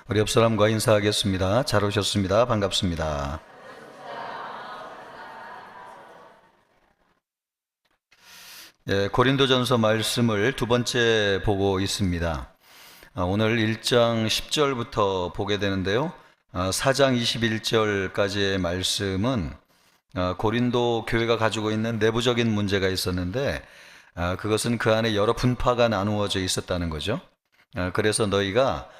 우리 옆 사람과 인사하겠습니다. 잘 오셨습니다. 반갑습니다. 고린도전서 말씀을 두 번째 보고 있습니다. 오늘 1장 10절부터 보게 되는데요. 4장 21절까지의 말씀은 고린도 교회가 가지고 있는 내부적인 문제가 있었는데 그것은 그 안에 여러 분파가 나누어져 있었다는 거죠. 그래서 너희가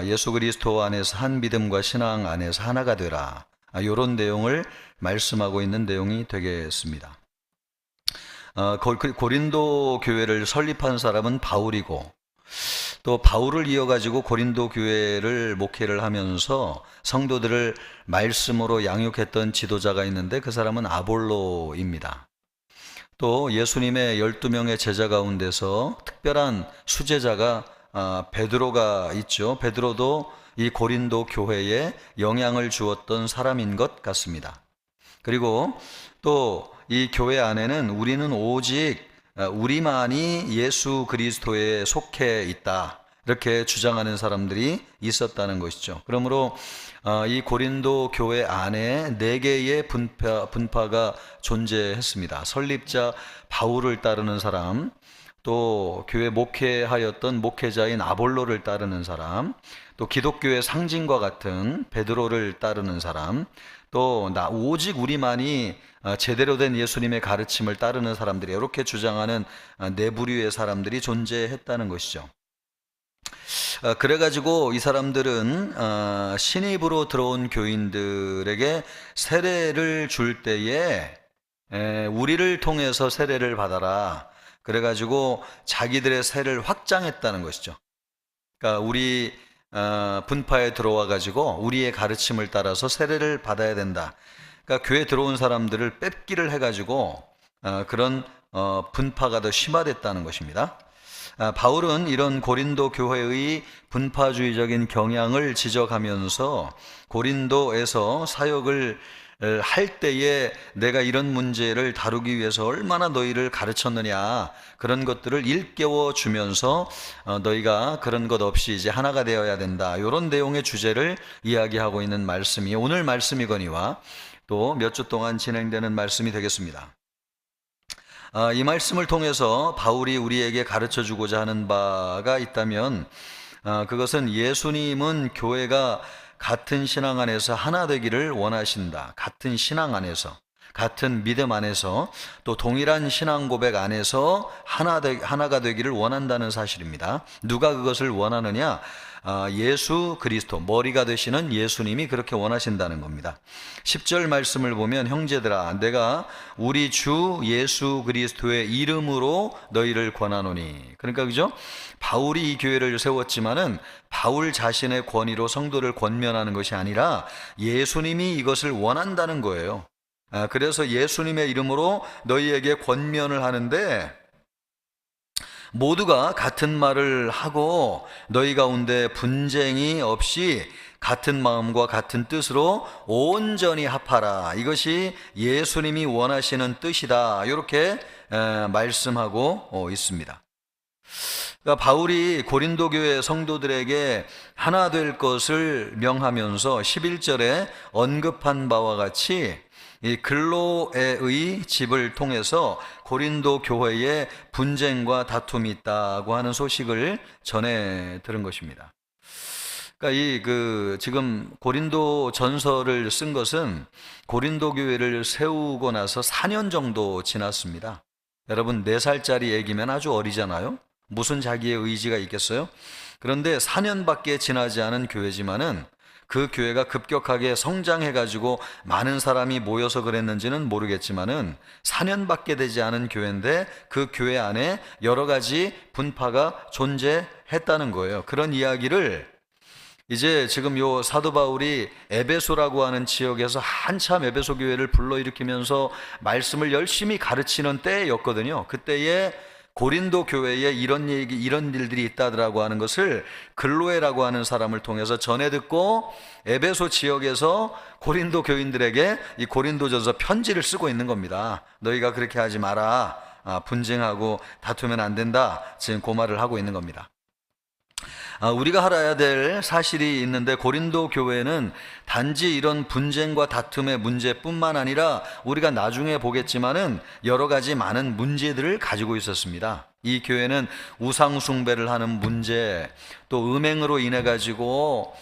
예수 그리스도 안에서 한 믿음과 신앙 안에서 하나가 되라, 이런 내용을 말씀하고 있는 내용이 되겠습니다. 고린도 교회를 설립한 사람은 바울이고, 또 바울을 이어가지고 고린도 교회를 목회를 하면서 성도들을 말씀으로 양육했던 지도자가 있는데 그 사람은 아볼로입니다. 또 예수님의 12명의 제자 가운데서 특별한 수제자가 베드로가 있죠. 베드로도 이 고린도 교회에 영향을 주었던 사람인 것 같습니다. 그리고 또 이 교회 안에는 우리는 오직 우리만이 예수 그리스도에 속해 있다, 이렇게 주장하는 사람들이 있었다는 것이죠. 그러므로 이 고린도 교회 안에 4개의 분파가 존재했습니다. 설립자 바울을 따르는 사람, 또 교회 목회하였던 목회자인 아볼로를 따르는 사람, 또 기독교의 상징과 같은 베드로를 따르는 사람, 또 오직 우리만이 제대로 된 예수님의 가르침을 따르는 사람들이, 이렇게 주장하는 네 부류의 사람들이 존재했다는 것이죠. 그래가지고 이 사람들은 신입으로 들어온 교인들에게 세례를 줄 때에 우리를 통해서 세례를 받아라, 그래가지고 자기들의 세를 확장했다는 것이죠. 그러니까 우리 분파에 들어와 가지고 우리의 가르침을 따라서 세례를 받아야 된다. 그러니까 교회에 들어온 사람들을 뺏기를 해가지고 그런 분파가 더 심화됐다는 것입니다. 바울은 이런 고린도 교회의 분파주의적인 경향을 지적하면서 고린도에서 사역을 할 때에 내가 이런 문제를 다루기 위해서 얼마나 너희를 가르쳤느냐, 그런 것들을 일깨워 주면서 너희가 그런 것 없이 이제 하나가 되어야 된다, 이런 내용의 주제를 이야기하고 있는 말씀이 오늘 말씀이거니와 또 몇 주 동안 진행되는 말씀이 되겠습니다. 이 말씀을 통해서 바울이 우리에게 가르쳐 주고자 하는 바가 있다면 그것은 예수님은 교회가 같은 신앙 안에서 하나 되기를 원하신다. 같은 신앙 안에서, 같은 믿음 안에서, 또 동일한 신앙 고백 안에서 하나가 되기를 원한다는 사실입니다. 누가 그것을 원하느냐? 예수 그리스도, 머리가 되시는 예수님이 그렇게 원하신다는 겁니다. 10절 말씀을 보면, 형제들아, 내가 우리 주 예수 그리스도의 이름으로 너희를 권하노니. 그러니까 그죠? 바울이 이 교회를 세웠지만은 바울 자신의 권위로 성도를 권면하는 것이 아니라 예수님이 이것을 원한다는 거예요. 그래서 예수님의 이름으로 너희에게 권면을 하는데, 모두가 같은 말을 하고 너희 가운데 분쟁이 없이 같은 마음과 같은 뜻으로 온전히 합하라, 이것이 예수님이 원하시는 뜻이다, 이렇게 말씀하고 있습니다. 그러니까 바울이 고린도 교회 성도들에게 하나 될 것을 명하면서 11절에 언급한 바와 같이 이 글로에의 집을 통해서 고린도 교회에 분쟁과 다툼이 있다고 하는 소식을 전해 들은 것입니다. 그러니까 지금 고린도 전서를 쓴 것은 고린도 교회를 세우고 나서 4년 정도 지났습니다. 여러분, 4살짜리 애기면 아주 어리잖아요. 무슨 자기의 의지가 있겠어요? 그런데 4년밖에 지나지 않은 교회지만은 그 교회가 급격하게 성장해가지고 많은 사람이 모여서 그랬는지는 모르겠지만은 4년밖에 되지 않은 교회인데 그 교회 안에 여러 가지 분파가 존재했다는 거예요. 그런 이야기를 이제 지금 요 사도 바울이 에베소라고 하는 지역에서 한참 에베소 교회를 불러일으키면서 말씀을 열심히 가르치는 때였거든요. 그때에 고린도 교회에 이런 일들이 있다더라고 하는 것을 글로에라고 하는 사람을 통해서 전해 듣고 에베소 지역에서 고린도 교인들에게 이 고린도전서 편지를 쓰고 있는 겁니다. 너희가 그렇게 하지 마라, 분쟁하고 다투면 안 된다, 지금 그 말을 하고 있는 겁니다. 우리가 알아야 될 사실이 있는데, 고린도 교회는 단지 이런 분쟁과 다툼의 문제뿐만 아니라 우리가 나중에 보겠지만은 여러 가지 많은 문제들을 가지고 있었습니다. 이 교회는 우상 숭배를 하는 문제, 또 음행으로 인해 가지고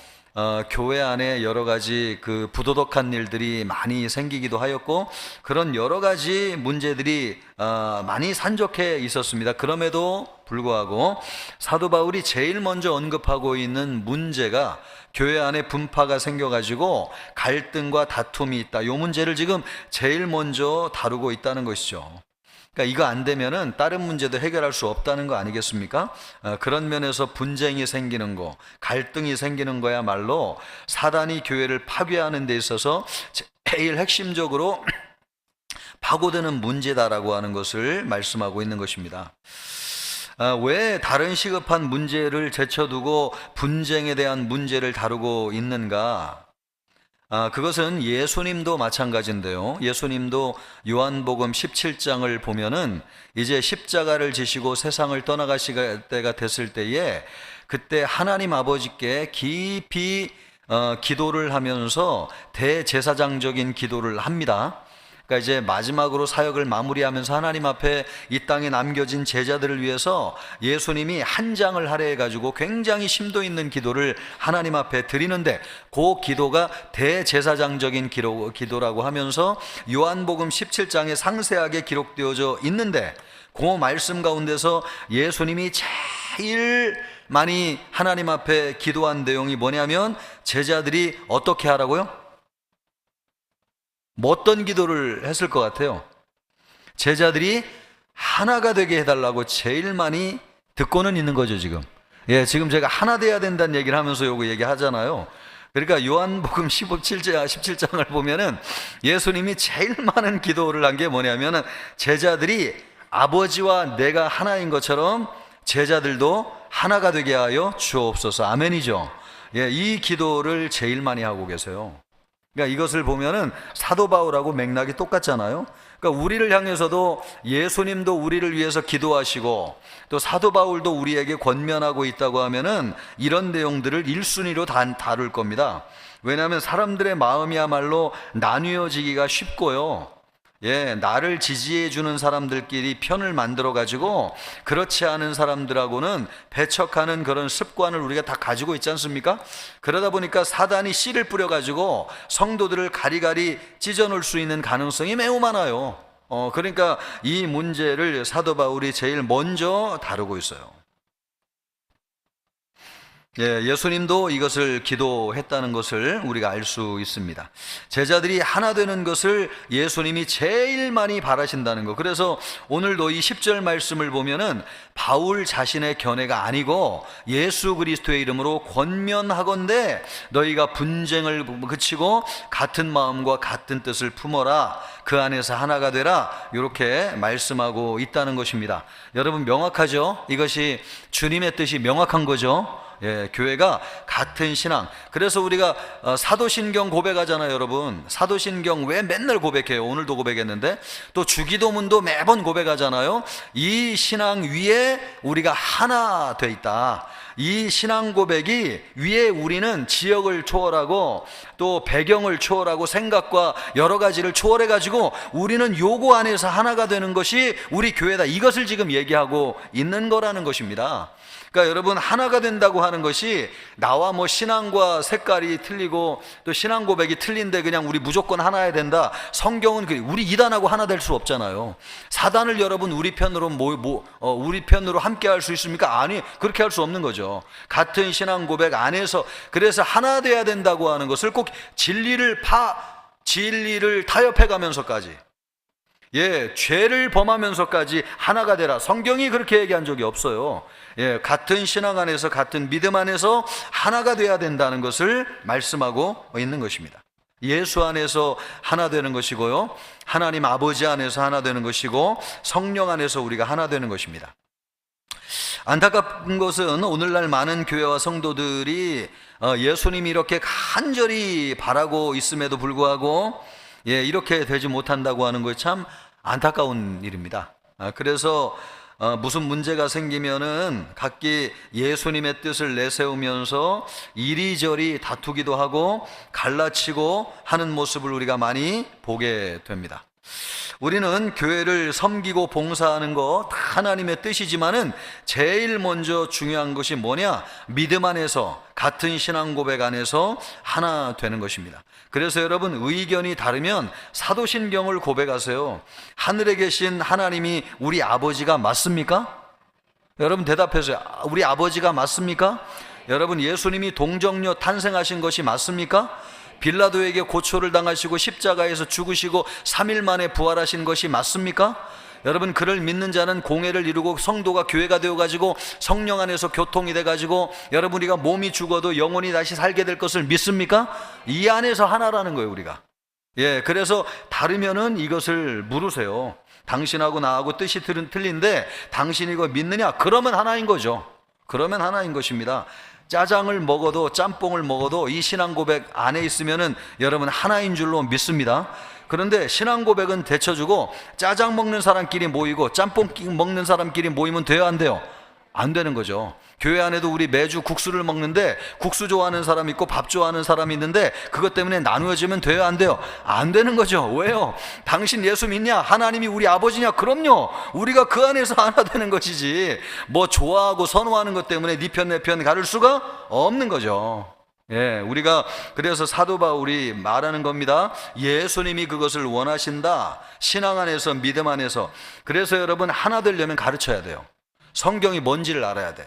교회 안에 여러 가지 그 부도덕한 일들이 많이 생기기도 하였고, 그런 여러 가지 문제들이 많이 산적해 있었습니다. 그럼에도 불구하고 사도 바울이 제일 먼저 언급하고 있는 문제가 교회 안에 분파가 생겨가지고 갈등과 다툼이 있다. 이 문제를 지금 제일 먼저 다루고 있다는 것이죠. 그러니까 이거 안 되면은 다른 문제도 해결할 수 없다는 거 아니겠습니까? 그런 면에서 분쟁이 생기는 거, 갈등이 생기는 거야말로 사단이 교회를 파괴하는 데 있어서 제일 핵심적으로 파고드는 문제다라고 하는 것을 말씀하고 있는 것입니다. 왜 다른 시급한 문제를 제쳐두고 분쟁에 대한 문제를 다루고 있는가? 그것은 예수님도 마찬가지인데요. 예수님도 요한복음 17장을 보면은 이제 십자가를 지시고 세상을 떠나가실 때가 됐을 때에, 그때 하나님 아버지께 깊이 기도를 하면서 대제사장적인 기도를 합니다. 그러니까 이제 마지막으로 사역을 마무리하면서 하나님 앞에 이 땅에 남겨진 제자들을 위해서 예수님이 한 장을 할애해 가지고 굉장히 심도 있는 기도를 하나님 앞에 드리는데, 그 기도가 대제사장적인 기도라고 하면서 요한복음 17장에 상세하게 기록되어져 있는데, 그 말씀 가운데서 예수님이 제일 많이 하나님 앞에 기도한 내용이 뭐냐면, 제자들이 어떻게 하라고요? 뭐 어떤 기도를 했을 것 같아요? 제자들이 하나가 되게 해달라고 제일 많이 듣고는 있는 거죠, 지금. 지금 제가 하나 돼야 된다는 얘기를 하면서 요거 얘기하잖아요. 그러니까 요한복음 17장을 보면은 예수님이 제일 많은 기도를 한 게 뭐냐면은, 제자들이 아버지와 내가 하나인 것처럼 제자들도 하나가 되게 하여 주옵소서. 아멘이죠. 이 기도를 제일 많이 하고 계세요. 그러니까 이것을 보면은 사도 바울하고 맥락이 똑같잖아요. 그러니까 우리를 향해서도 예수님도 우리를 위해서 기도하시고, 또 사도 바울도 우리에게 권면하고 있다고 하면은 이런 내용들을 1순위로 다룰 겁니다. 왜냐하면 사람들의 마음이야말로 나뉘어지기가 쉽고요. 나를 지지해 주는 사람들끼리 편을 만들어 가지고 그렇지 않은 사람들하고는 배척하는 그런 습관을 우리가 다 가지고 있지 않습니까? 그러다 보니까 사단이 씨를 뿌려 가지고 성도들을 가리가리 찢어 놓을 수 있는 가능성이 매우 많아요. 그러니까 이 문제를 사도 바울이 제일 먼저 다루고 있어요. 예수님도 이것을 기도했다는 것을 우리가 알 수 있습니다. 제자들이 하나 되는 것을 예수님이 제일 많이 바라신다는 것. 그래서 오늘도 이 10절 말씀을 보면은 바울 자신의 견해가 아니고 예수 그리스도의 이름으로 권면하건대 너희가 분쟁을 그치고 같은 마음과 같은 뜻을 품어라. 그 안에서 하나가 되라. 이렇게 말씀하고 있다는 것입니다. 여러분, 명확하죠? 이것이 주님의 뜻이 명확한 거죠. 교회가 같은 신앙. 그래서 우리가 사도신경 고백하잖아요, 여러분. 사도신경 왜 맨날 고백해요? 오늘도 고백했는데. 또 주기도문도 매번 고백하잖아요. 이 신앙 위에 우리가 하나 돼 있다. 이 신앙 고백이 위에 우리는 지역을 초월하고 또 배경을 초월하고 생각과 여러 가지를 초월해 가지고 우리는 요거 안에서 하나가 되는 것이 우리 교회다. 이것을 지금 얘기하고 있는 거라는 것입니다. 그러니까 여러분, 하나가 된다고 하는 것이 나와 뭐 신앙과 색깔이 틀리고 또 신앙 고백이 틀린데 그냥 우리 무조건 하나야 된다. 성경은 우리 이단하고 하나 될 수 없잖아요. 사단을 여러분 우리 편으로 우리 편으로 함께 할 수 있습니까? 아니, 그렇게 할 수 없는 거죠. 같은 신앙 고백 안에서. 그래서 하나 돼야 된다고 하는 것을 꼭 진리를 타협해 가면서까지, 죄를 범하면서까지 하나가 되라. 성경이 그렇게 얘기한 적이 없어요. 같은 신앙 안에서, 같은 믿음 안에서 하나가 돼야 된다는 것을 말씀하고 있는 것입니다. 예수 안에서 하나 되는 것이고요, 하나님 아버지 안에서 하나 되는 것이고, 성령 안에서 우리가 하나 되는 것입니다. 안타까운 것은 오늘날 많은 교회와 성도들이 예수님이 이렇게 간절히 바라고 있음에도 불구하고 이렇게 되지 못한다고 하는 것이 참 안타까운 일입니다. 그래서 무슨 문제가 생기면은 각기 예수님의 뜻을 내세우면서 이리저리 다투기도 하고 갈라치고 하는 모습을 우리가 많이 보게 됩니다. 우리는 교회를 섬기고 봉사하는 거 다 하나님의 뜻이지만은 제일 먼저 중요한 것이 뭐냐? 믿음 안에서, 같은 신앙 고백 안에서 하나 되는 것입니다. 그래서 여러분, 의견이 다르면 사도신경을 고백하세요. 하늘에 계신 하나님이 우리 아버지가 맞습니까? 여러분 대답해서요. 우리 아버지가 맞습니까? 여러분, 예수님이 동정녀 탄생하신 것이 맞습니까? 빌라도에게 고초를 당하시고 십자가에서 죽으시고 3일 만에 부활하신 것이 맞습니까? 여러분, 그를 믿는 자는 공회를 이루고 성도가 교회가 되어가지고 성령 안에서 교통이 돼가지고 여러분, 우리가 몸이 죽어도 영혼이 다시 살게 될 것을 믿습니까? 이 안에서 하나라는 거예요, 우리가. 그래서 다르면은 이것을 물으세요. 당신하고 나하고 뜻이 틀린데 당신이 이거 믿느냐? 그러면 하나인 거죠. 그러면 하나인 것입니다. 짜장을 먹어도 짬뽕을 먹어도 이 신앙 고백 안에 있으면은 여러분 하나인 줄로 믿습니다. 그런데 신앙 고백은 데쳐주고 짜장 먹는 사람끼리 모이고 짬뽕 먹는 사람끼리 모이면 돼요, 안 돼요? 안 되는 거죠. 교회 안에도 우리 매주 국수를 먹는데 국수 좋아하는 사람 있고 밥 좋아하는 사람이 있는데 그것 때문에 나누어지면 돼요, 안 돼요? 안 되는 거죠. 왜요? 당신 예수 믿냐? 하나님이 우리 아버지냐? 그럼요. 우리가 그 안에서 하나 되는 것이지 뭐 좋아하고 선호하는 것 때문에 네 편 내 편 가를 수가 없는 거죠. 우리가 그래서 사도 바울이 말하는 겁니다. 예수님이 그것을 원하신다. 신앙 안에서, 믿음 안에서. 그래서 여러분, 하나 되려면 가르쳐야 돼요. 성경이 뭔지를 알아야 돼.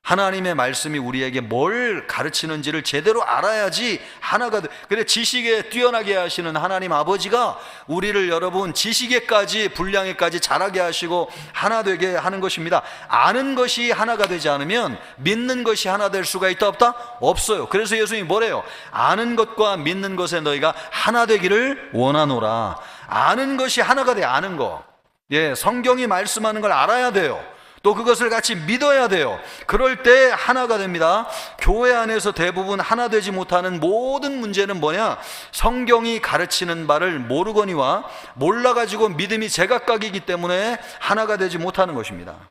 하나님의 말씀이 우리에게 뭘 가르치는지를 제대로 알아야지 하나가 돼. 그래, 지식에 뛰어나게 하시는 하나님 아버지가 우리를 여러분 지식에까지, 분량에까지 자라게 하시고 하나 되게 하는 것입니다. 아는 것이 하나가 되지 않으면 믿는 것이 하나 될 수가 있다 없다? 없어요. 그래서 예수님이 뭐래요? 아는 것과 믿는 것에 너희가 하나 되기를 원하노라. 아는 것이 하나가 돼. 아는 거. 성경이 말씀하는 걸 알아야 돼요. 또 그것을 같이 믿어야 돼요. 그럴 때 하나가 됩니다. 교회 안에서 대부분 하나 되지 못하는 모든 문제는 뭐냐? 성경이 가르치는 바를 모르거니와 몰라가지고 믿음이 제각각이기 때문에 하나가 되지 못하는 것입니다.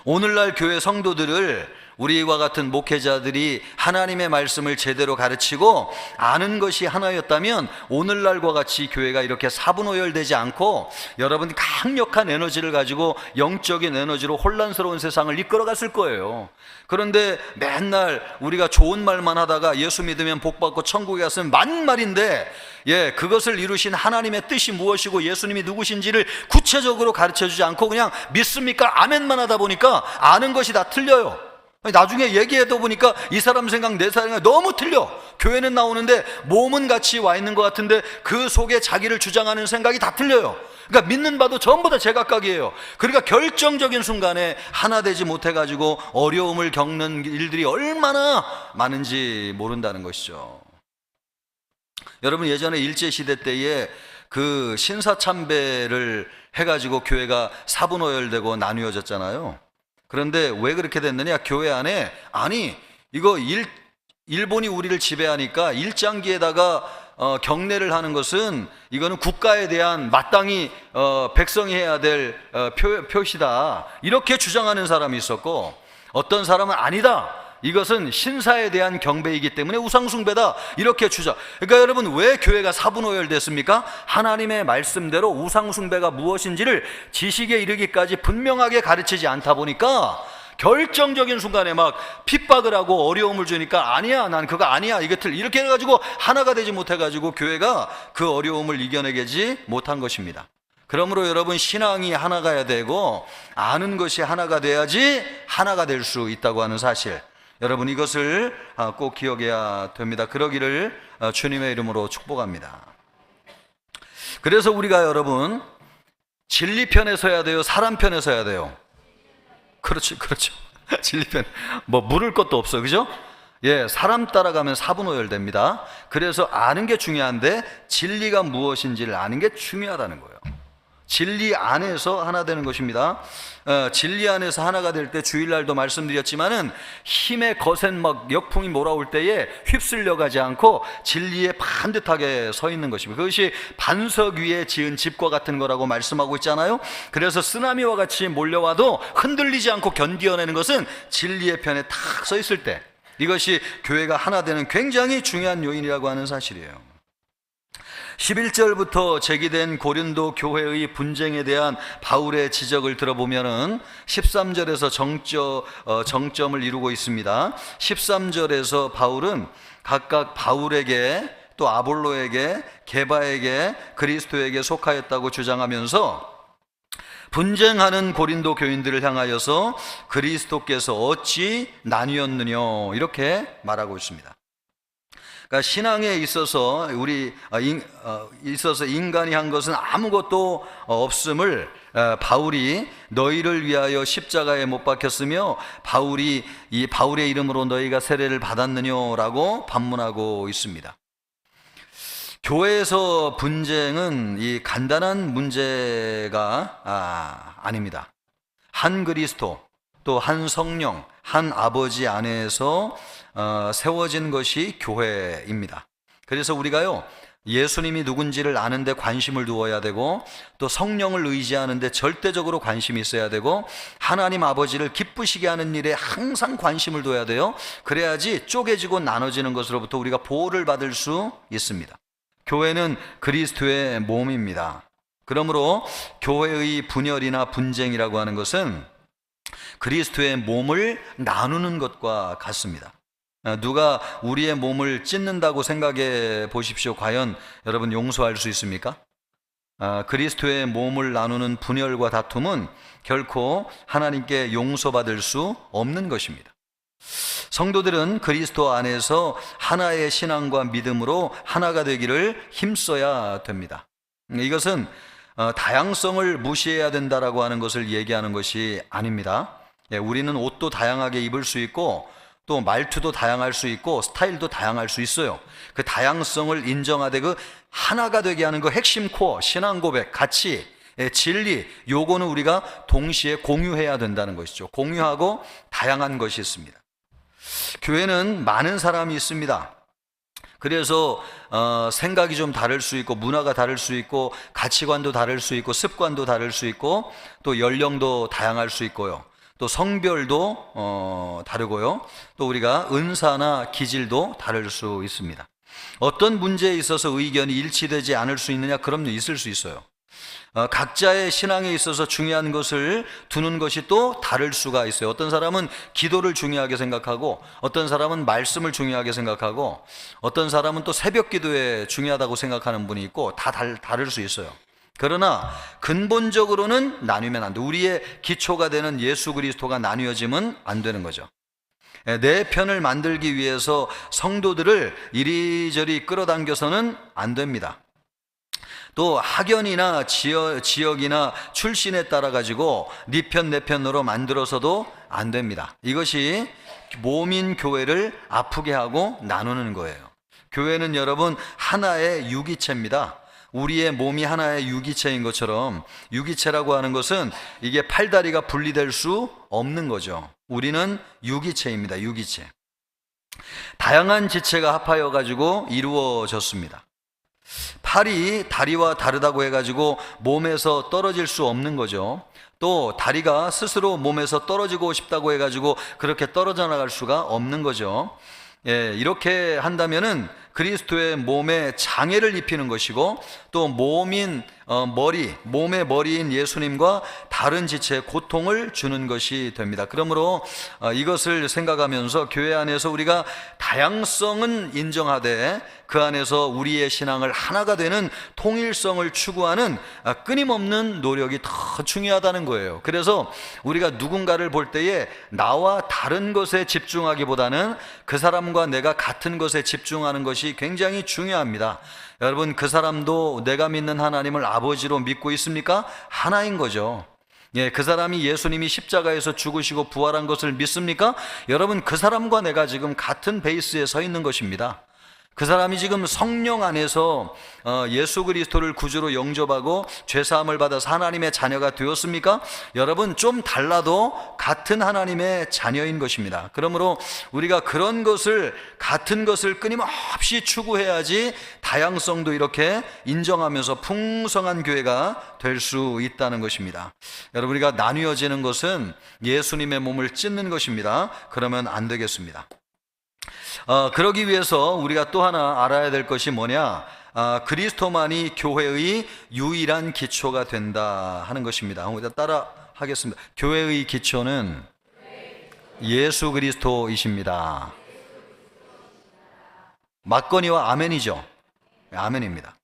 오늘날 교회 성도들을 우리와 같은 목회자들이 하나님의 말씀을 제대로 가르치고 아는 것이 하나였다면 오늘날과 같이 교회가 이렇게 사분오열되지 않고 여러분 강력한 에너지를 가지고 영적인 에너지로 혼란스러운 세상을 이끌어갔을 거예요. 그런데 맨날 우리가 좋은 말만 하다가 예수 믿으면 복받고 천국에 갔으면 맞는 말인데 그것을 이루신 하나님의 뜻이 무엇이고 예수님이 누구신지를 구체적으로 가르쳐주지 않고 그냥 믿습니까? 아멘만 하다 보니까 아는 것이 다 틀려요. 나중에 얘기해다 보니까 이 사람 생각 내 생각 너무 틀려. 교회는 나오는데 몸은 같이 와 있는 것 같은데 그 속에 자기를 주장하는 생각이 다 틀려요. 그러니까 믿는 바도 전부 다 제각각이에요. 그러니까 결정적인 순간에 하나 되지 못해가지고 어려움을 겪는 일들이 얼마나 많은지 모른다는 것이죠. 여러분, 예전에 일제시대 때에 그 신사참배를 해가지고 교회가 사분오열되고 나뉘어졌잖아요. 그런데 왜 그렇게 됐느냐? 교회 안에 이거 일본이 우리를 지배하니까 일장기에다가 경례를 하는 것은 이거는 국가에 대한 마땅히 백성이 해야 될 표시다. 이렇게 주장하는 사람이 있었고 어떤 사람은 아니다. 이것은 신사에 대한 경배이기 때문에 우상숭배다. 이렇게 주장. 그러니까 여러분, 왜 교회가 사분오열됐습니까? 하나님의 말씀대로 우상숭배가 무엇인지를 지식에 이르기까지 분명하게 가르치지 않다 보니까 결정적인 순간에 막 핍박을 하고 어려움을 주니까 아니야, 난 그거 아니야, 이것들 이렇게 해가지고 하나가 되지 못해가지고 교회가 그 어려움을 이겨내지 못한 것입니다. 그러므로 여러분, 신앙이 하나가 되고 아는 것이 하나가 돼야지 하나가 될 수 있다고 하는 사실, 여러분 이것을 꼭 기억해야 됩니다. 그러기를 주님의 이름으로 축복합니다. 그래서 우리가 여러분 진리 편에 서야 돼요? 사람 편에 서야 돼요? 그렇죠. 진리 편. 뭐 물을 것도 없어요. 그죠? 사람 따라가면 사분오열됩니다. 그래서 아는 게 중요한데 진리가 무엇인지를 아는 게 중요하다는 거예요. 진리 안에서 하나 되는 것입니다. 진리 안에서 하나가 될 때 주일날도 말씀드렸지만은 힘의 거센 막 역풍이 몰아올 때에 휩쓸려 가지 않고 진리에 반듯하게 서 있는 것입니다. 그것이 반석 위에 지은 집과 같은 거라고 말씀하고 있잖아요. 그래서 쓰나미와 같이 몰려와도 흔들리지 않고 견디어내는 것은 진리의 편에 탁 서 있을 때, 이것이 교회가 하나 되는 굉장히 중요한 요인이라고 하는 사실이에요. 11절부터 제기된 고린도 교회의 분쟁에 대한 바울의 지적을 들어보면은 13절에서 정점을 이루고 있습니다. 13절에서 바울은 각각 바울에게, 또 아볼로에게, 게바에게, 그리스도에게 속하였다고 주장하면서 분쟁하는 고린도 교인들을 향하여서 그리스도께서 어찌 나뉘었느냐, 이렇게 말하고 있습니다. 그러니까 신앙에 있어서 있어서 인간이 한 것은 아무것도 없음을 바울이 너희를 위하여 십자가에 못 박혔으며 바울의 이름으로 너희가 세례를 받았느냐라고 반문하고 있습니다. 교회에서 분쟁은 이 간단한 문제가 아닙니다. 한 그리스도, 또 한 성령, 한 아버지 안에서 세워진 것이 교회입니다. 그래서 우리가요, 예수님이 누군지를 아는데 관심을 두어야 되고, 또 성령을 의지하는데 절대적으로 관심이 있어야 되고, 하나님 아버지를 기쁘시게 하는 일에 항상 관심을 둬야 돼요. 그래야지 쪼개지고 나눠지는 것으로부터 우리가 보호를 받을 수 있습니다. 교회는 그리스도의 몸입니다. 그러므로 교회의 분열이나 분쟁이라고 하는 것은 그리스도의 몸을 나누는 것과 같습니다. 누가 우리의 몸을 찢는다고 생각해 보십시오. 과연 여러분 용서할 수 있습니까? 그리스도의 몸을 나누는 분열과 다툼은 결코 하나님께 용서받을 수 없는 것입니다. 성도들은 그리스도 안에서 하나의 신앙과 믿음으로 하나가 되기를 힘써야 됩니다. 이것은 다양성을 무시해야 된다라고 하는 것을 얘기하는 것이 아닙니다. 우리는 옷도 다양하게 입을 수 있고, 또 말투도 다양할 수 있고, 스타일도 다양할 수 있어요. 그 다양성을 인정하되 그 하나가 되게 하는 그 핵심 코어, 신앙 고백, 가치, 진리, 요거는 우리가 동시에 공유해야 된다는 것이죠. 공유하고 다양한 것이 있습니다. 교회는 많은 사람이 있습니다. 그래서 생각이 좀 다를 수 있고, 문화가 다를 수 있고, 가치관도 다를 수 있고, 습관도 다를 수 있고, 또 연령도 다양할 수 있고요, 또 성별도 다르고요, 또 우리가 은사나 기질도 다를 수 있습니다. 어떤 문제에 있어서 의견이 일치되지 않을 수 있느냐? 그럼요, 있을 수 있어요. 각자의 신앙에 있어서 중요한 것을 두는 것이 또 다를 수가 있어요. 어떤 사람은 기도를 중요하게 생각하고, 어떤 사람은 말씀을 중요하게 생각하고, 어떤 사람은 또 새벽 기도에 중요하다고 생각하는 분이 있고, 다 다를 수 있어요. 그러나 근본적으로는 나뉘면 안 돼. 우리의 기초가 되는 예수 그리스도가 나뉘어지면 안 되는 거죠. 내 편을 만들기 위해서 성도들을 이리저리 끌어당겨서는 안 됩니다. 또 학연이나 지역이나 출신에 따라 가지고 네 편 내 편으로 만들어서도 안 됩니다. 이것이 몸인 교회를 아프게 하고 나누는 거예요. 교회는 여러분 하나의 유기체입니다. 우리의 몸이 하나의 유기체인 것처럼, 유기체라고 하는 것은 이게 팔다리가 분리될 수 없는 거죠. 우리는 유기체입니다. 유기체. 다양한 지체가 합하여 가지고 이루어졌습니다. 팔이 다리와 다르다고 해가지고 몸에서 떨어질 수 없는 거죠. 또 다리가 스스로 몸에서 떨어지고 싶다고 해가지고 그렇게 떨어져 나갈 수가 없는 거죠. 이렇게 한다면은 그리스도의 몸에 장애를 입히는 것이고, 또 몸의 머리인 예수님과 다른 지체에 고통을 주는 것이 됩니다. 그러므로 이것을 생각하면서 교회 안에서 우리가 다양성은 인정하되 그 안에서 우리의 신앙을 하나가 되는 통일성을 추구하는 끊임없는 노력이 더 중요하다는 거예요. 그래서 우리가 누군가를 볼 때에 나와 다른 것에 집중하기보다는 그 사람과 내가 같은 것에 집중하는 것이 굉장히 중요합니다. 여러분, 그 사람도 내가 믿는 하나님을 아버지로 믿고 있습니까? 하나인 거죠. 그 사람이 예수님이 십자가에서 죽으시고 부활한 것을 믿습니까? 여러분, 그 사람과 내가 지금 같은 베이스에 서 있는 것입니다. 그 사람이 지금 성령 안에서 예수 그리스도를 구주로 영접하고 죄사함을 받아서 하나님의 자녀가 되었습니까? 여러분, 좀 달라도 같은 하나님의 자녀인 것입니다. 그러므로 우리가 그런 것을, 같은 것을 끊임없이 추구해야지 다양성도 이렇게 인정하면서 풍성한 교회가 될 수 있다는 것입니다. 여러분, 우리가 나뉘어지는 것은 예수님의 몸을 찢는 것입니다. 그러면 안 되겠습니다. 그러기 위해서 우리가 또 하나 알아야 될 것이 뭐냐? 그리스도만이 교회의 유일한 기초가 된다 하는 것입니다. 우리가 따라 하겠습니다. 교회의 기초는 예수 그리스도이십니다. 맞거니와 아멘이죠. 아멘입니다.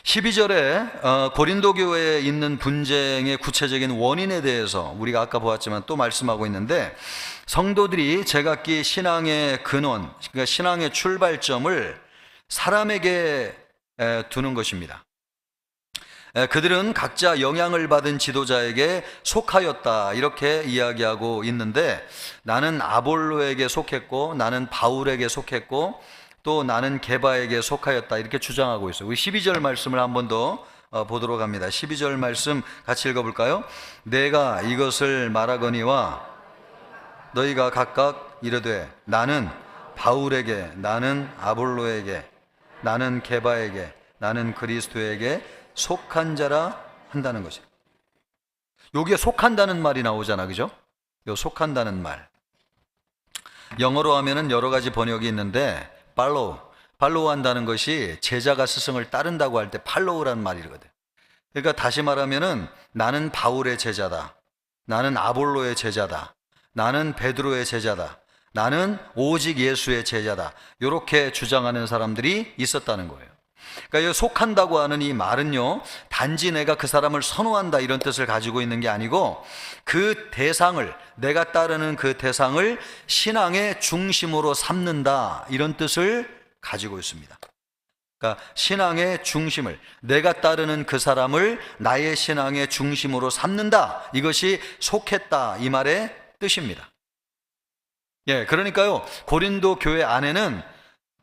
12절에 고린도 교회에 있는 분쟁의 구체적인 원인에 대해서 우리가 아까 보았지만 또 말씀하고 있는데, 성도들이 제각기 신앙의 근원, 그러니까 신앙의 출발점을 사람에게 두는 것입니다. 그들은 각자 영향을 받은 지도자에게 속하였다 이렇게 이야기하고 있는데, 나는 아볼로에게 속했고, 나는 바울에게 속했고, 또 나는 게바에게 속하였다 이렇게 주장하고 있어요. 우리 12절 말씀을 한 번 더 보도록 합니다. 12절 말씀 같이 읽어볼까요? 내가 이것을 말하거니와 너희가 각각 이르되 나는 바울에게, 나는 아볼로에게, 나는 게바에게, 나는 그리스도에게 속한 자라 한다는 것이에요. 여기에 속한다는 말이 나오잖아, 그죠? 요 속한다는 말, 영어로 하면은 여러 가지 번역이 있는데 팔로우 한다는 것이 제자가 스승을 따른다고 할 때 팔로우라는 말이거든. 그러니까 다시 말하면은 나는 바울의 제자다, 나는 아볼로의 제자다, 나는 베드로의 제자다, 나는 오직 예수의 제자다, 이렇게 주장하는 사람들이 있었다는 거예요. 그러니까 속한다고 하는 이 말은요, 단지 내가 그 사람을 선호한다 이런 뜻을 가지고 있는 게 아니고, 그 대상을, 내가 따르는 그 대상을 신앙의 중심으로 삼는다 이런 뜻을 가지고 있습니다. 그러니까 신앙의 중심을, 내가 따르는 그 사람을 나의 신앙의 중심으로 삼는다, 이것이 속했다 이 말의 뜻입니다. 그러니까요, 고린도 교회 안에는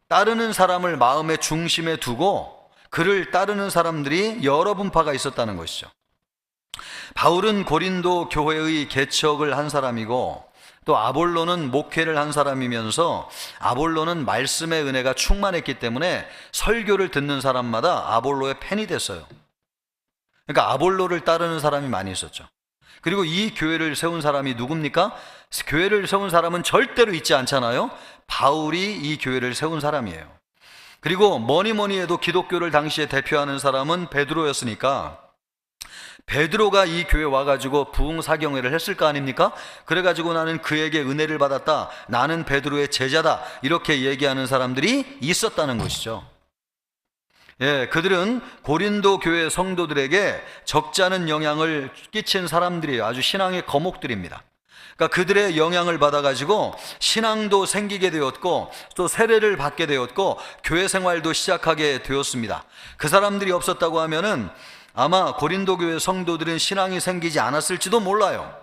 따르는 사람을 마음의 중심에 두고 그를 따르는 사람들이 여러 분파가 있었다는 것이죠. 바울은 고린도 교회의 개척을 한 사람이고, 또 아볼로는 목회를 한 사람이면서, 아볼로는 말씀의 은혜가 충만했기 때문에 설교를 듣는 사람마다 아볼로의 팬이 됐어요. 그러니까 아볼로를 따르는 사람이 많이 있었죠. 그리고 이 교회를 세운 사람이 누굽니까? 교회를 세운 사람은 절대로 있지 않잖아요. 바울이 이 교회를 세운 사람이에요. 그리고 뭐니 해도 기독교를 당시에 대표하는 사람은 베드로였으니까, 베드로가 이 교회 와가지고 부흥사경회를 했을 거 아닙니까? 그래가지고 나는 그에게 은혜를 받았다, 나는 베드로의 제자다 이렇게 얘기하는 사람들이 있었다는 것이죠. 그들은 고린도 교회 성도들에게 적지 않은 영향을 끼친 사람들이에요. 아주 신앙의 거목들입니다. 그러니까 그들의 영향을 받아가지고 신앙도 생기게 되었고, 또 세례를 받게 되었고, 교회 생활도 시작하게 되었습니다. 그 사람들이 없었다고 하면은 아마 고린도 교회 성도들은 신앙이 생기지 않았을지도 몰라요.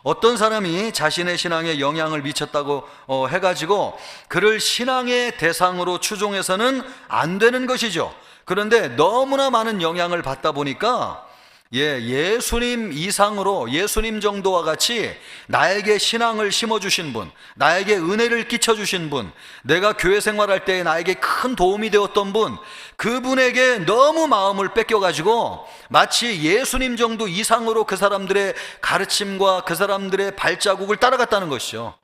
어떤 사람이 자신의 신앙에 영향을 미쳤다고 해가지고 그를 신앙의 대상으로 추종해서는 안 되는 것이죠. 그런데 너무나 많은 영향을 받다 보니까 예수님 이상으로, 예수님 정도와 같이 나에게 신앙을 심어주신 분, 나에게 은혜를 끼쳐주신 분, 내가 교회 생활할 때 나에게 큰 도움이 되었던 분, 그분에게 너무 마음을 뺏겨가지고 마치 예수님 정도 이상으로 그 사람들의 가르침과 그 사람들의 발자국을 따라갔다는 것이죠.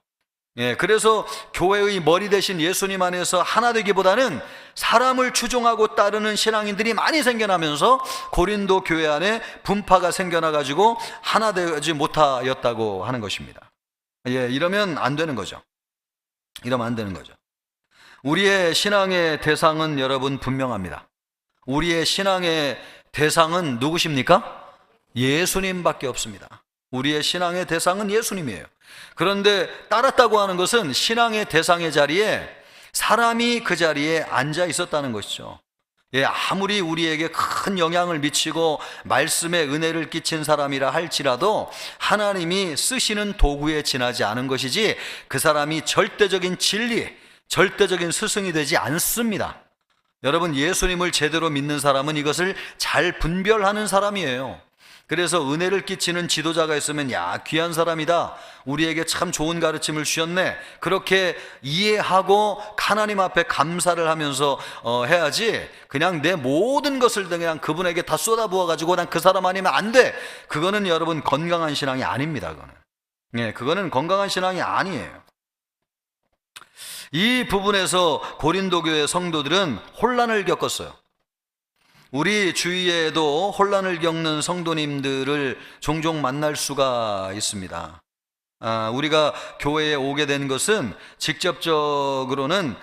그래서 교회의 머리 대신 예수님 안에서 하나 되기보다는 사람을 추종하고 따르는 신앙인들이 많이 생겨나면서 고린도 교회 안에 분파가 생겨나가지고 하나 되지 못하였다고 하는 것입니다. 이러면 안 되는 거죠. 이러면 안 되는 거죠. 우리의 신앙의 대상은 여러분 분명합니다. 우리의 신앙의 대상은 누구십니까? 예수님밖에 없습니다. 우리의 신앙의 대상은 예수님이에요. 그런데 따랐다고 하는 것은 신앙의 대상의 자리에 사람이 그 자리에 앉아 있었다는 것이죠. 아무리 우리에게 큰 영향을 미치고 말씀의 은혜를 끼친 사람이라 할지라도 하나님이 쓰시는 도구에 지나지 않은 것이지, 그 사람이 절대적인 진리, 절대적인 스승이 되지 않습니다. 여러분, 예수님을 제대로 믿는 사람은 이것을 잘 분별하는 사람이에요. 그래서 은혜를 끼치는 지도자가 있으면 야, 귀한 사람이다, 우리에게 참 좋은 가르침을 주셨네, 그렇게 이해하고 하나님 앞에 감사를 하면서 해야지, 그냥 내 모든 것을 그냥 그분에게 다 쏟아부어가지고 난 그 사람 아니면 안 돼, 그거는 여러분 건강한 신앙이 아닙니다. 그거는 건강한 신앙이 아니에요. 이 부분에서 고린도 교회 성도들은 혼란을 겪었어요. 우리 주위에도 혼란을 겪는 성도님들을 종종 만날 수가 있습니다. 우리가 교회에 오게 된 것은 직접적으로는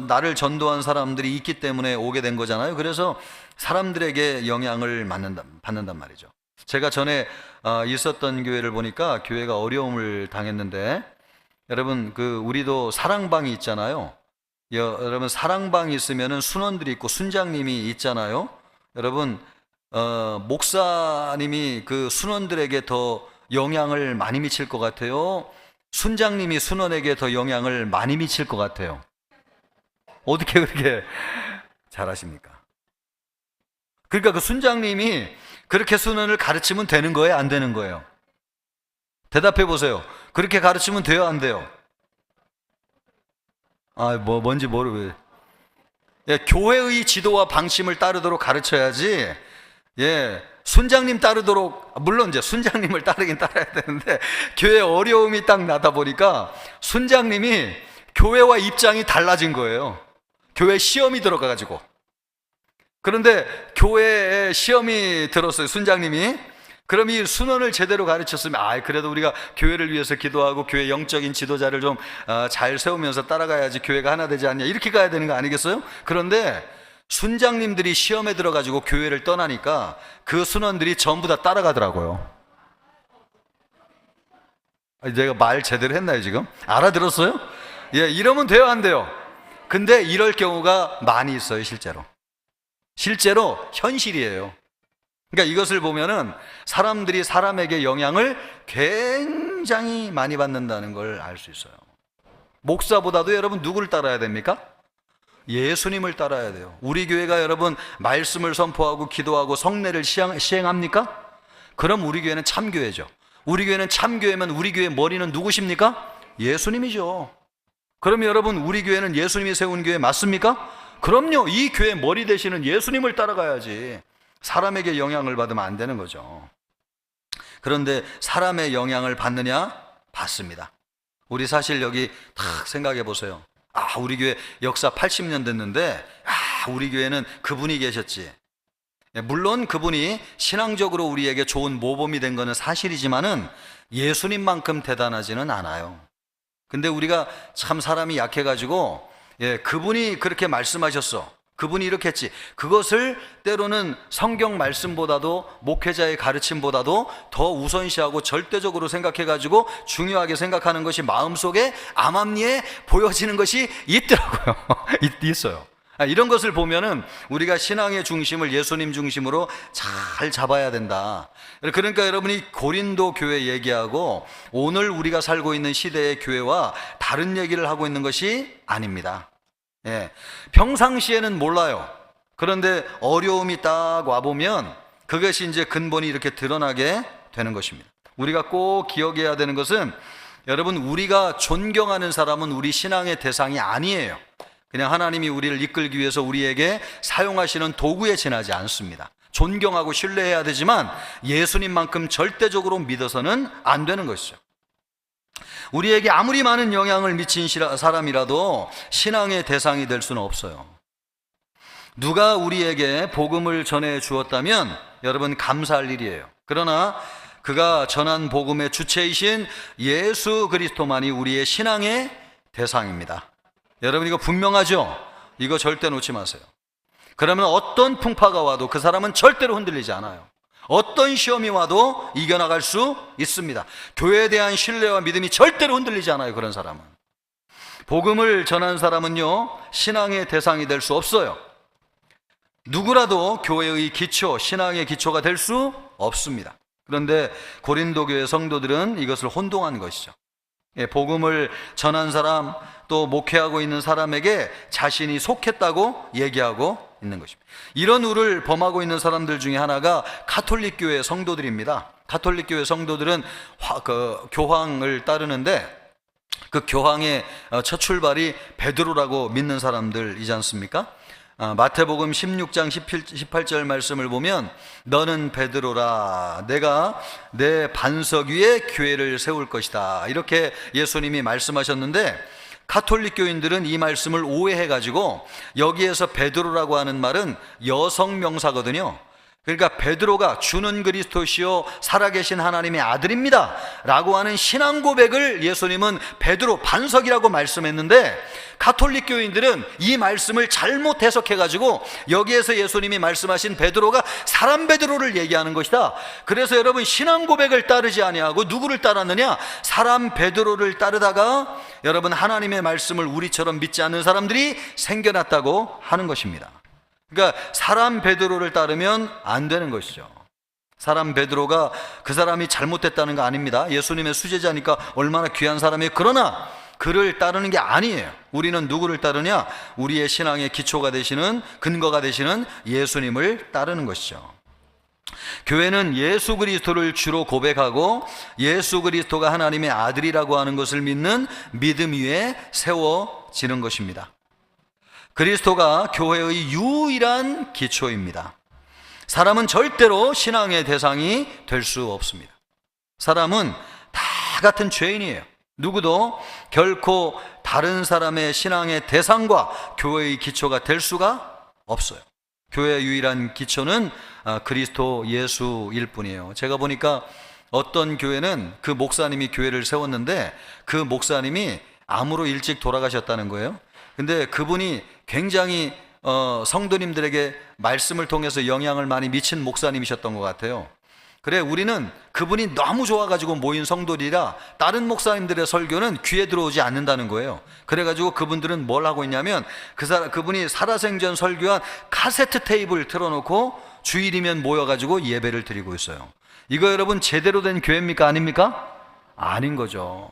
나를 전도한 사람들이 있기 때문에 오게 된 거잖아요. 그래서 사람들에게 영향을 받는단 말이죠. 제가 전에 있었던 교회를 보니까 교회가 어려움을 당했는데, 여러분, 우리도 사랑방이 있잖아요. 여러분, 사랑방이 있으면은 순원들이 있고 순장님이 있잖아요. 여러분, 목사님이 그 순원들에게 더 영향을 많이 미칠 것 같아요? 순장님이 순원에게 더 영향을 많이 미칠 것 같아요? 어떻게 그렇게 잘하십니까? 그러니까 그 순장님이 그렇게 순원을 가르치면 되는 거예요, 안 되는 거예요? 대답해 보세요. 그렇게 가르치면 돼요, 안 돼요? 뭔지 모르고. 교회의 지도와 방침을 따르도록 가르쳐야지, 순장님 따르도록, 물론 이제 순장님을 따르긴 따라야 되는데, 교회 어려움이 딱 나다 보니까 순장님이 교회와 입장이 달라진 거예요. 교회 시험이 들어가가지고. 그런데 교회에 시험이 들었어요, 순장님이. 그럼 이 순원을 제대로 가르쳤으면, 그래도 우리가 교회를 위해서 기도하고 교회 영적인 지도자를 좀 잘 세우면서 따라가야지 교회가 하나 되지 않냐, 이렇게 가야 되는 거 아니겠어요? 그런데 순장님들이 시험에 들어가지고 교회를 떠나니까 그 순원들이 전부 다 따라가더라고요. 내가 말 제대로 했나요, 지금? 알아들었어요? 이러면 돼요, 안 돼요? 근데 이럴 경우가 많이 있어요, 실제로 현실이에요. 그러니까 이것을 보면은 사람들이 사람에게 영향을 굉장히 많이 받는다는 걸 알 수 있어요. 목사보다도 여러분 누구를 따라야 됩니까? 예수님을 따라야 돼요. 우리 교회가 여러분 말씀을 선포하고 기도하고 성례를 시행합니까? 그럼 우리 교회는 참교회죠. 우리 교회는 참교회면 우리 교회 머리는 누구십니까? 예수님이죠. 그러면 여러분, 우리 교회는 예수님이 세운 교회 맞습니까? 그럼요. 이 교회 머리 되시는 예수님을 따라가야지. 사람에게 영향을 받으면 안 되는 거죠. 그런데 사람의 영향을 받느냐? 받습니다. 우리 사실 여기 딱 생각해 보세요. 우리 교회 역사 80년 됐는데, 우리 교회는 그분이 계셨지. 물론 그분이 신앙적으로 우리에게 좋은 모범이 된 거는 사실이지만은 예수님만큼 대단하지는 않아요. 근데 우리가 참 사람이 약해가지고, 그분이 그렇게 말씀하셨어, 그분이 이렇게 했지, 그것을 때로는 성경 말씀보다도 목회자의 가르침보다도 더 우선시하고 절대적으로 생각해가지고 중요하게 생각하는 것이 마음속에 암암리에 보여지는 것이 있더라고요. 있어요. 이런 것을 보면은 우리가 신앙의 중심을 예수님 중심으로 잘 잡아야 된다. 그러니까 여러분이 고린도 교회 얘기하고 오늘 우리가 살고 있는 시대의 교회와 다른 얘기를 하고 있는 것이 아닙니다. 평상시에는 몰라요. 그런데 어려움이 딱 와보면 그것이 이제 근본이 이렇게 드러나게 되는 것입니다. 우리가 꼭 기억해야 되는 것은, 여러분, 우리가 존경하는 사람은 우리 신앙의 대상이 아니에요. 그냥 하나님이 우리를 이끌기 위해서 우리에게 사용하시는 도구에 지나지 않습니다. 존경하고 신뢰해야 되지만 예수님만큼 절대적으로 믿어서는 안 되는 것이죠. 우리에게 아무리 많은 영향을 미친 사람이라도 신앙의 대상이 될 수는 없어요. 누가 우리에게 복음을 전해 주었다면 여러분 감사할 일이에요. 그러나 그가 전한 복음의 주체이신 예수 그리스도만이 우리의 신앙의 대상입니다. 여러분 이거 분명하죠? 이거 절대 놓지 마세요. 그러면 어떤 풍파가 와도 그 사람은 절대로 흔들리지 않아요. 어떤 시험이 와도 이겨나갈 수 있습니다. 교회에 대한 신뢰와 믿음이 절대로 흔들리지 않아요. 그런 사람은. 복음을 전한 사람은요, 신앙의 대상이 될 수 없어요. 누구라도 교회의 기초, 신앙의 기초가 될 수 없습니다. 그런데 고린도 교회 성도들은 이것을 혼동한 것이죠. 복음을 전한 사람, 또 목회하고 있는 사람에게 자신이 속했다고 얘기하고 있는 것입니다. 이런 우를 범하고 있는 사람들 중에 하나가 가톨릭 교회 성도들입니다. 가톨릭 교회 성도들은 교황을 따르는데 그 교황의 첫 출발이 베드로라고 믿는 사람들이지 않습니까? 마태복음 16장 18절 말씀을 보면 너는 베드로라 내가 내 반석 위에 교회를 세울 것이다 이렇게 예수님이 말씀하셨는데, 가톨릭 교인들은 이 말씀을 오해해가지고 여기에서 베드로라고 하는 말은 여성 명사거든요. 그러니까 베드로가 주는 그리스도시요 살아계신 하나님의 아들입니다 라고 하는 신앙 고백을 예수님은 베드로 반석이라고 말씀했는데, 가톨릭 교인들은 이 말씀을 잘못 해석해가지고 여기에서 예수님이 말씀하신 베드로가 사람 베드로를 얘기하는 것이다. 그래서 여러분, 신앙 고백을 따르지 아니하고 누구를 따랐느냐? 사람 베드로를 따르다가 여러분 하나님의 말씀을 우리처럼 믿지 않는 사람들이 생겨났다고 하는 것입니다. 그러니까 사람 베드로를 따르면 안 되는 것이죠. 사람 베드로가 그 사람이 잘못됐다는 거 아닙니다. 예수님의 수제자니까 얼마나 귀한 사람이에요. 그러나 그를 따르는 게 아니에요. 우리는 누구를 따르냐? 우리의 신앙의 기초가 되시는, 근거가 되시는 예수님을 따르는 것이죠. 교회는 예수 그리스도를 주로 고백하고 예수 그리스도가 하나님의 아들이라고 하는 것을 믿는 믿음 위에 세워지는 것입니다. 그리스도가 교회의 유일한 기초입니다. 사람은 절대로 신앙의 대상이 될 수 없습니다. 사람은 다 같은 죄인이에요. 누구도 결코 다른 사람의 신앙의 대상과 교회의 기초가 될 수가 없어요. 교회의 유일한 기초는 그리스도 예수일 뿐이에요. 제가 보니까 어떤 교회는 그 목사님이 교회를 세웠는데 그 목사님이 암으로 일찍 돌아가셨다는 거예요. 근데 그분이 굉장히 성도님들에게 말씀을 통해서 영향을 많이 미친 목사님이셨던 것 같아요. 그래, 우리는 그분이 너무 좋아가지고 모인 성도들이라 다른 목사님들의 설교는 귀에 들어오지 않는다는 거예요. 그래가지고 그분들은 뭘 하고 있냐면 그분이 살아생전 설교한 카세트 테이프를 틀어놓고 주일이면 모여가지고 예배를 드리고 있어요. 이거 여러분 제대로 된 교회입니까? 아닙니까? 아닌 거죠.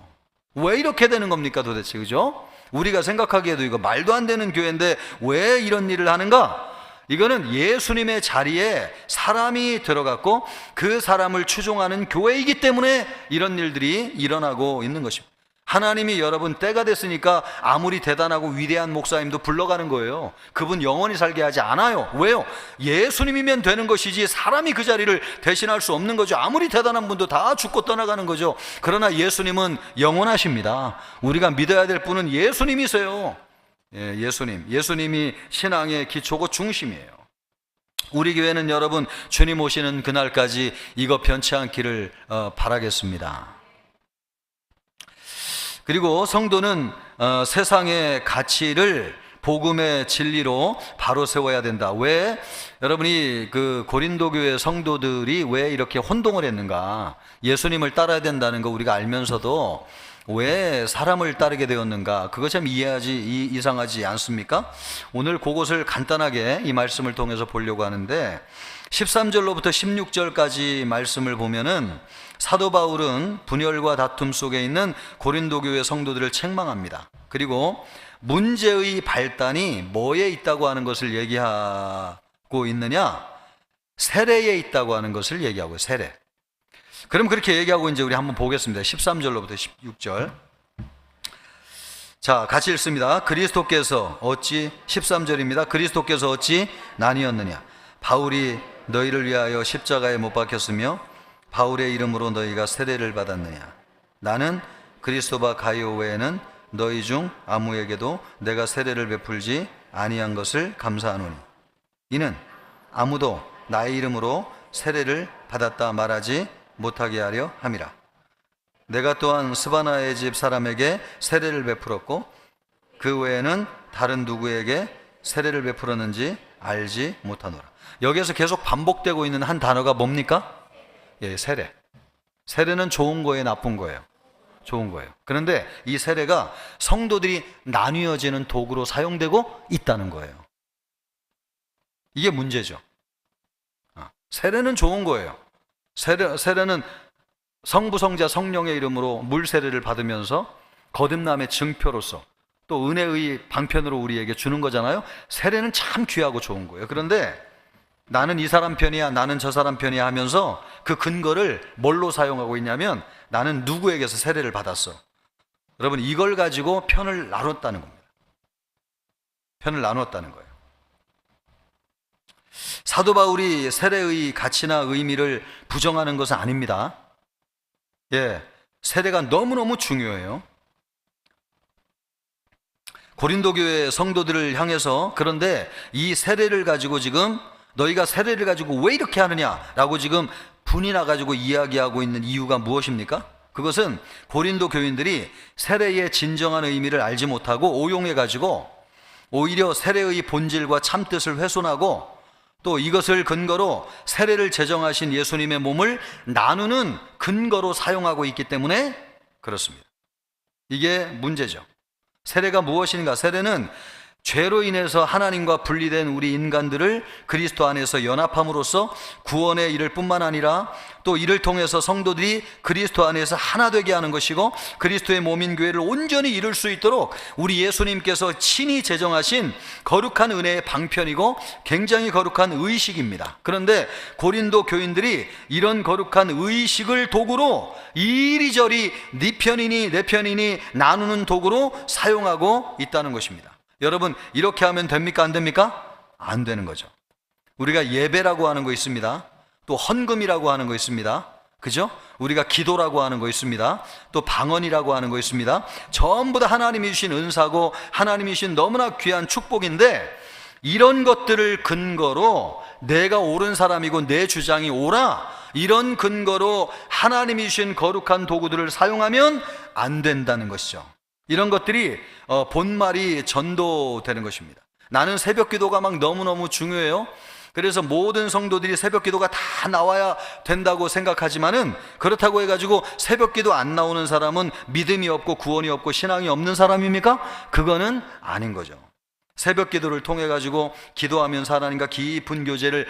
왜 이렇게 되는 겁니까 도대체, 그죠? 우리가 생각하기에도 이거 말도 안 되는 교회인데 왜 이런 일을 하는가? 이거는 예수님의 자리에 사람이 들어갔고 그 사람을 추종하는 교회이기 때문에 이런 일들이 일어나고 있는 것입니다. 하나님이 여러분 때가 됐으니까 아무리 대단하고 위대한 목사님도 불러가는 거예요. 그분 영원히 살게 하지 않아요. 왜요? 예수님이면 되는 것이지 사람이 그 자리를 대신할 수 없는 거죠. 아무리 대단한 분도 다 죽고 떠나가는 거죠. 그러나 예수님은 영원하십니다. 우리가 믿어야 될 분은 예수님이세요. 예수님이 신앙의 기초고 중심이에요. 우리 교회는 여러분 주님 오시는 그날까지 이거 변치 않기를 바라겠습니다. 그리고 성도는 세상의 가치를 복음의 진리로 바로 세워야 된다. 왜 여러분이 그 고린도 교회 성도들이 왜 이렇게 혼동을 했는가? 예수님을 따라야 된다는 거 우리가 알면서도 왜 사람을 따르게 되었는가? 그거 참 이상하지 않습니까? 오늘 그것을 간단하게 이 말씀을 통해서 보려고 하는데 13절로부터 16절까지 말씀을 보면은 사도 바울은 분열과 다툼 속에 있는 고린도 교회 성도들을 책망합니다. 그리고 문제의 발단이 뭐에 있다고 하는 것을 얘기하고 있느냐? 세례에 있다고 하는 것을 얘기하고요. 세례. 그럼 그렇게 얘기하고 이제 우리 한번 보겠습니다. 13절로부터 16절. 자, 같이 읽습니다. 그리스도께서 어찌 13절입니다. 그리스도께서 어찌 나뉘었느냐? 바울이 너희를 위하여 십자가에 못 박혔으며 바울의 이름으로 너희가 세례를 받았느냐? 나는 그리스도와 가이오 외에는 너희 중 아무에게도 내가 세례를 베풀지 아니한 것을 감사하노니 이는 아무도 나의 이름으로 세례를 받았다 말하지 못하게 하려 함이라. 내가 또한 스바나의 집 사람에게 세례를 베풀었고 그 외에는 다른 누구에게 세례를 베풀었는지 알지 못하노라. 여기에서 계속 반복되고 있는 한 단어가 뭡니까? 예, 세례. 세례는 좋은 거예요, 나쁜 거예요? 좋은 거예요. 그런데 이 세례가 성도들이 나뉘어지는 도구로 사용되고 있다는 거예요. 이게 문제죠. 세례는 좋은 거예요. 세례는 성부, 성자, 성령의 이름으로 물 세례를 받으면서 거듭남의 증표로서 또 은혜의 방편으로 우리에게 주는 거잖아요. 세례는 참 귀하고 좋은 거예요. 그런데 나는 이 사람 편이야, 나는 저 사람 편이야 하면서 그 근거를 뭘로 사용하고 있냐면 나는 누구에게서 세례를 받았어. 여러분, 이걸 가지고 편을 나눴다는 겁니다. 편을 나눴다는 거예요. 사도 바울이 세례의 가치나 의미를 부정하는 것은 아닙니다. 세례가 너무너무 중요해요. 고린도 교회 성도들을 향해서, 그런데 이 세례를 가지고 지금 너희가 세례를 가지고 왜 이렇게 하느냐라고 지금 분이 나가지고 이야기하고 있는 이유가 무엇입니까? 그것은 고린도 교인들이 세례의 진정한 의미를 알지 못하고 오용해가지고 오히려 세례의 본질과 참뜻을 훼손하고 또 이것을 근거로 세례를 제정하신 예수님의 몸을 나누는 근거로 사용하고 있기 때문에 그렇습니다. 이게 문제죠. 세례가 무엇인가? 세례는 죄로 인해서 하나님과 분리된 우리 인간들을 그리스도 안에서 연합함으로써 구원에 이를 뿐만 아니라 또 이를 통해서 성도들이 그리스도 안에서 하나 되게 하는 것이고 그리스도의 몸인 교회를 온전히 이룰 수 있도록 우리 예수님께서 친히 제정하신 거룩한 은혜의 방편이고 굉장히 거룩한 의식입니다. 그런데 고린도 교인들이 이런 거룩한 의식을 도구로 이리저리 네 편이니 내 편이니 나누는 도구로 사용하고 있다는 것입니다. 여러분, 이렇게 하면 됩니까? 안 됩니까? 안 되는 거죠. 우리가 예배라고 하는 거 있습니다. 또 헌금이라고 하는 거 있습니다. 그죠? 우리가 기도라고 하는 거 있습니다. 또 방언이라고 하는 거 있습니다. 전부 다 하나님이 주신 은사고 하나님이 주신 너무나 귀한 축복인데 이런 것들을 근거로 내가 옳은 사람이고 내 주장이 옳아, 이런 근거로 하나님이 주신 거룩한 도구들을 사용하면 안 된다는 것이죠. 이런 것들이 본말이 전도되는 것입니다. 나는 새벽 기도가 막 너무너무 중요해요. 그래서 모든 성도들이 새벽 기도가 다 나와야 된다고 생각하지만은 그렇다고 해가지고 새벽 기도 안 나오는 사람은 믿음이 없고 구원이 없고 신앙이 없는 사람입니까? 그거는 아닌 거죠. 새벽 기도를 통해 가지고 기도하면서 하나님과 깊은 교제를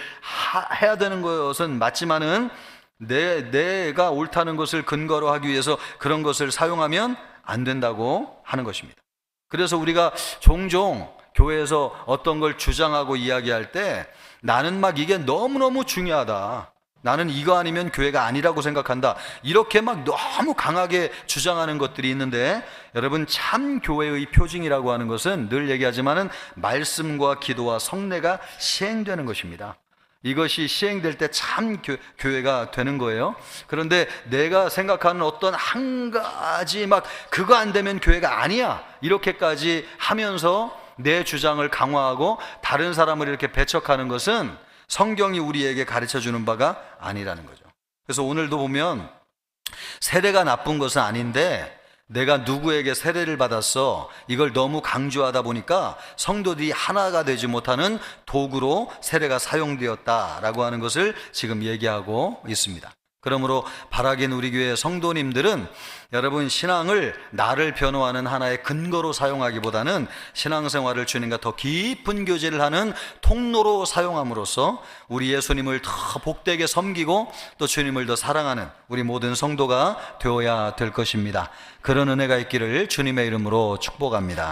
해야 되는 것은 맞지만은 내가 옳다는 것을 근거로 하기 위해서 그런 것을 사용하면 안 된다고 하는 것입니다. 그래서 우리가 종종 교회에서 어떤 걸 주장하고 이야기할 때 나는 막 이게 너무너무 중요하다, 나는 이거 아니면 교회가 아니라고 생각한다, 이렇게 막 너무 강하게 주장하는 것들이 있는데, 여러분, 참 교회의 표징이라고 하는 것은 늘 얘기하지만은 말씀과 기도와 성례가 시행되는 것입니다. 이것이 시행될 때 참 교회가 되는 거예요. 그런데 내가 생각하는 어떤 한 가지 막 그거 안 되면 교회가 아니야 이렇게까지 하면서 내 주장을 강화하고 다른 사람을 이렇게 배척하는 것은 성경이 우리에게 가르쳐주는 바가 아니라는 거죠. 그래서 오늘도 보면 세례가 나쁜 것은 아닌데 내가 누구에게 세례를 받았어, 이걸 너무 강조하다 보니까 성도들이 하나가 되지 못하는 도구로 세례가 사용되었다라고 하는 것을 지금 얘기하고 있습니다. 그러므로 바라긴 우리 교회 성도님들은 여러분, 신앙을 나를 변호하는 하나의 근거로 사용하기보다는 신앙생활을 주님과 더 깊은 교제를 하는 통로로 사용함으로써 우리 예수님을 더 복되게 섬기고 또 주님을 더 사랑하는 우리 모든 성도가 되어야 될 것입니다. 그런 은혜가 있기를 주님의 이름으로 축복합니다.